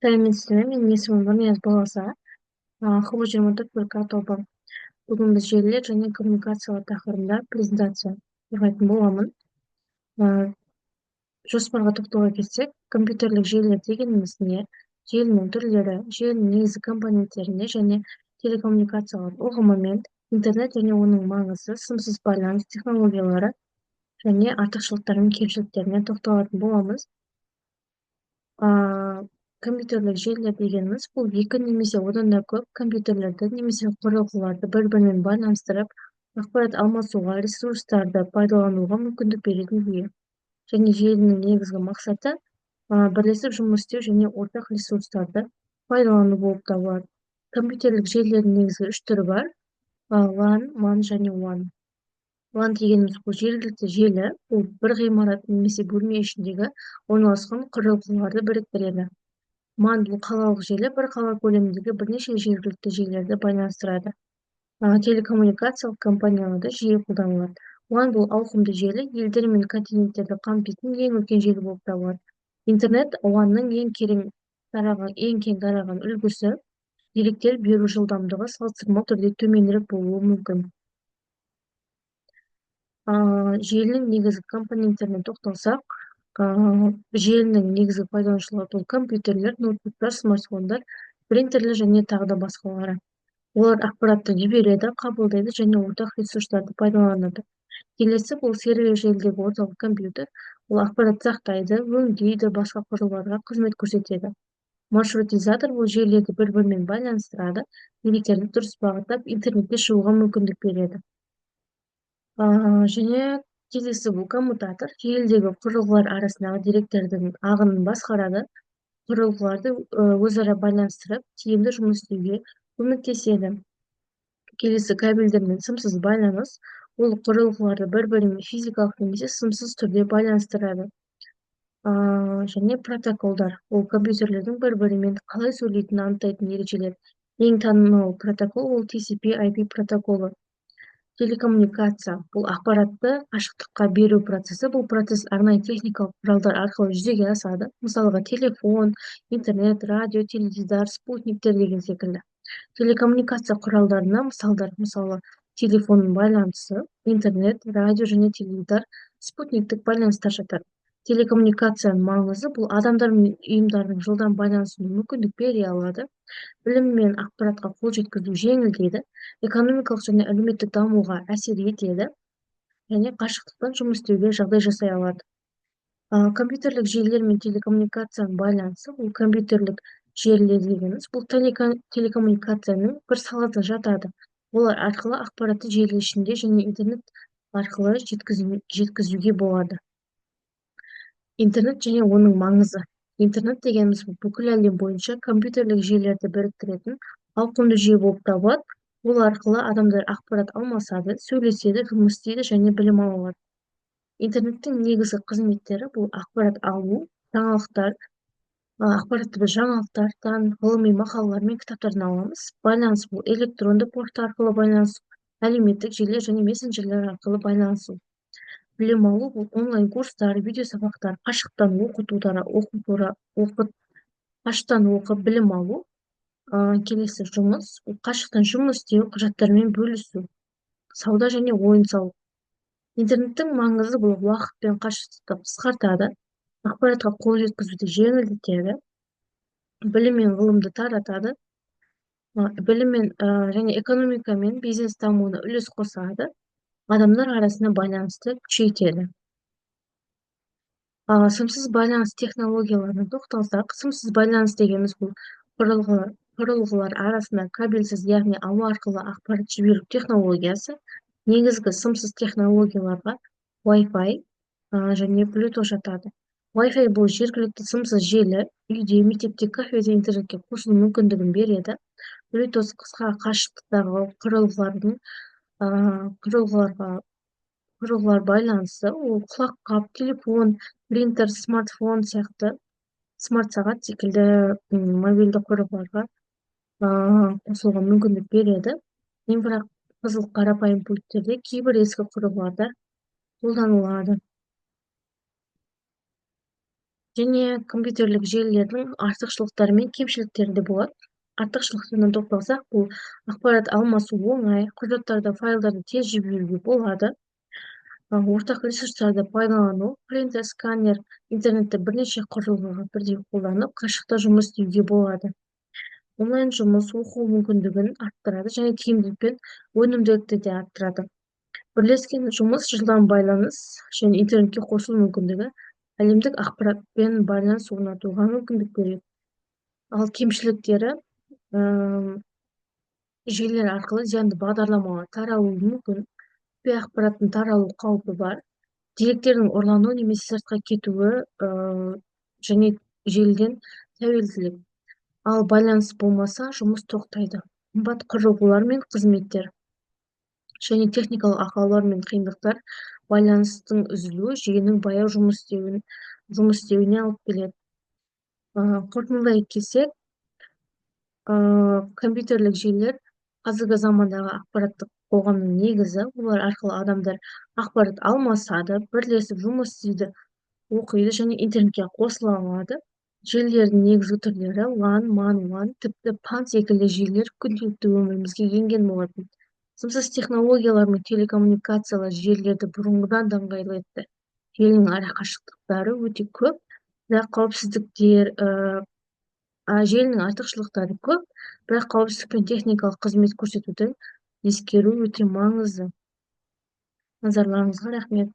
сәлеметсіздер ме? Менің есімім Нұрнияз баласа. Хб-24 тобы. Бүгін біз желілер және коммуникациялар тақырыбында презентация қорғайтын боламын. А, Жоспарға тоқтала кетсек, компьютерлік желілер дегеніміз не? Желінің түрлері, желінің негізгі компоненттеріне және телекоммуникациялар ұғымымен интернет және оның маңызы, сымсыз байланыс технологиялары және артықшылықтары мен кемшіліктеріне тоқталатын боламыз. Компьютерлік желілер дегеніміз бұл екі немесе одан да көп компьютерлерді немесе құрылғыларды бір-бірімен байланыстырып, ақпарат алмасуға, ресурстарды пайдалануға мүмкіндік беретін жүйе. Және желінің негізгі мақсаты бірлесіп жұмыс істеу және ортақ ресурстарды пайдалану болып табылады. Компьютерлік желілердің негізгі үш түрі бар: LAN, MAN және WAN. LAN дегеніміз бұл жергілікті желі, бұл бір ғимарат немесе бөлме ішіндегі орналасқан құрылғыларды біріктіреді. MAN бұл қалалық желі, бір қала көлеміндегі бірнеше жергілікті желілерді байланыстырады. Телекоммуникациялық компанияларда жиі қолданылады. WAN бұл ауқымды желі, елдер мен континенттерді қамтитын ең үлкен желі болып табылады. Интернет WAN-ның ең кең тараған үлгісі, деректер беру жылдамдығы салыстырмалы түрде төменірек болуы мүмкін. Желінің негізгі компоненттеріне тоқталсақ, желінің негізгі пайдаланушылары бұл компьютерлер, ноутбуктар, смартфондар, принтерлер және тағы да басқалары. Олар ақпаратты жібереді, қабылдайды және ортақ ресурстарды пайдаланады. Келесі бұл сервер желідегі орталық компьютер. Ол ақпарат сақтайды, өңдейді, басқа құрылғыларға қызмет көрсетеді. Маршрутизатор бұл желілерді бір-бірімен байланыстырады, деректерді дұрыс бағыттап, интернетке шығуға мүмкіндік береді. Және келесі бұл коммутатор, желідегі құрылғылар арасындағы деректердің ағынын басқарады, құрылғыларды өзара байланыстырып, тиімді жұмыс істеуге көмектеседі. Келесі кабельдер мен сымсыз байланыс, ол құрылғыларды бір-бірімен физикалық немесе сымсыз түрде байланыстырады. Және протоколдар, ол компьютерлердің бір-бірімен қалай сөйлейтінін анықтайтын ережелер. Ең танымал протокол ол TCP/IP протоколы. Телекоммуникация бұл ақпаратты қашықтыққа беру процесі. Бұл процесс арнайы техникалық құралдар арқылы жүзеге асады. Мысалға, телефон, интернет, радио, теледидар, спутниктер деген секілді. Телекоммуникация құралдарына мысалдар, мысалы, телефонның байланысы, интернет, радио және теледидар, спутниктік байланыстар жатады. Телекоммуникацияның маңызы бұл адамдар мен ұйымдардың жылдам байланысуына мүмкіндік бере алады. Білім мен ақпаратқа қол жеткізу жеңілдейді, экономикалық және әлеуметтік дамуға әсер етеді және қашықтықтан жұмыс істеуге жағдай жасай алады. Компьютерлік желілер мен телекоммуникацияның байланысы, бұл компьютерлік желілер дегеніміз, бұл телекоммуникацияның бір саласына жатады. Олар арқылы ақпаратты желі ішінде және интернет арқылы жеткізуге болады. Интернет және оның маңызы. Интернет дегеніміз бүкіл әлем бойынша компьютерлік желілерді біріктіретін ауқымды жүйе болып табылады. Ол арқылы адамдар ақпарат алмасады, сөйлеседі, жұмыс істейді және білім ала алады. Интернеттің негізгі қызметтері бұл ақпарат алу, жаңалықтар, ақпаратты біз жаңалықтардан, ғылыми мақалалар мен кітаптардан аламыз. Байланыс бұл электронды пошта арқылы байланысу, әлеуметтік желілер және мессенджерлер арқылы байланысу. Білім алу бұл онлайн курстар, видеосабақтар, қашықтан оқып білім алу. Келесі жұмыс, қашықтан жұмыс істеу, құжаттармен бөлісу, сауда және ойын-сауық. Интернеттің маңызы бұл уақыт пен қашықтықты қысқартады, ақпаратқа қол жеткізуді жеңілдетеді, білім мен ғылымды таратады, білім мен және экономика мен бизнес дамуына үлес қосады, адамдар арасында байланысты күшейтеді. Сымсыз байланыс технологияларына тоқталсақ, сымсыз байланыс дегеніміз бұл құрылғылар арасында кабельсіз, яғни ауа арқылы ақпарат жіберу технологиясы. Негізгі сымсыз технологияларға Wi-Fi және Bluetooth жатады. Wi-Fi бұл жергілікті сымсыз желі, үйде, мектепте, кафеде интернетке қосылу мүмкіндігін береді. Bluetooth қысқа қашықтықтағы құрылғылар байланысы, ол құлаққап, телефон, принтер, смартфон сияқты, смарт сағат секілді мобильді құрылғыларға қосылуға мүмкіндік береді. Инфрақызыл қарапайым пульттерде кейбір ескі құрылғыларда қолданылады. Және компьютерлік желілердің артықшылықтары мен кемшіліктері де болады. Артықшылықтарына тоқталсақ, бұл ақпарат алмасу оңай, құжаттарды, файлдарды тез жіберуге болады. Ортақ ресурстарды пайдалану, принтер, сканер, интернетті бірнеше құрылғыға бірдей қолданып, қашықта жұмыс істеуге болады. Онлайн жұмыс оқу мүмкіндігін арттырады және тиімділік пен өнімділікті де арттырады. Бірлескен жұмыс, жылдам байланыс және интернетке қосылу мүмкіндігі әлемдік ақпаратпен байланыс орнатуға мүмкіндік береді. Ал кемшіліктері желілер арқылы зиянды бағдарламалар таралуы мүмкін, құпия ақпараттың таралу қаупі бар, деректердің ұрлану немесе сыртқа кетуі және желіден тәуелділік. Ал байланыс болмаса, жұмыс тоқтайды. Қымбат құрылғылар мен қызметтер және техникалық ақаулар мен қиындықтар байланыстың үзілуі жүйенің баяу жұмыс істеуіне алып келеді. Қорытындылай келсек, компьютерлік желілер қазіргі замандағы ақпараттық қоғамның негізі. Олар арқылы адамдар ақпарат алмасады, бірлесіп жұмыс істейді, оқиды және интернетке қосыла алады. Желілердің негізгі түрлері LAN, MAN, WAN, тіпті PAN секілді желілер күнделікті өмірімізге енген болатын. Сымсыз технологиялар мен телекоммуникациялар желілерді бұрынғыдан да ыңғайлы етті. Желінің арақашықтықтары өте көп, бірақ желінің артықшылықтары көп, бірақ қауіпсіздік пен техникалық қызмет көрсетуді ескеру өте маңызды. Назарларыңызға рахмет.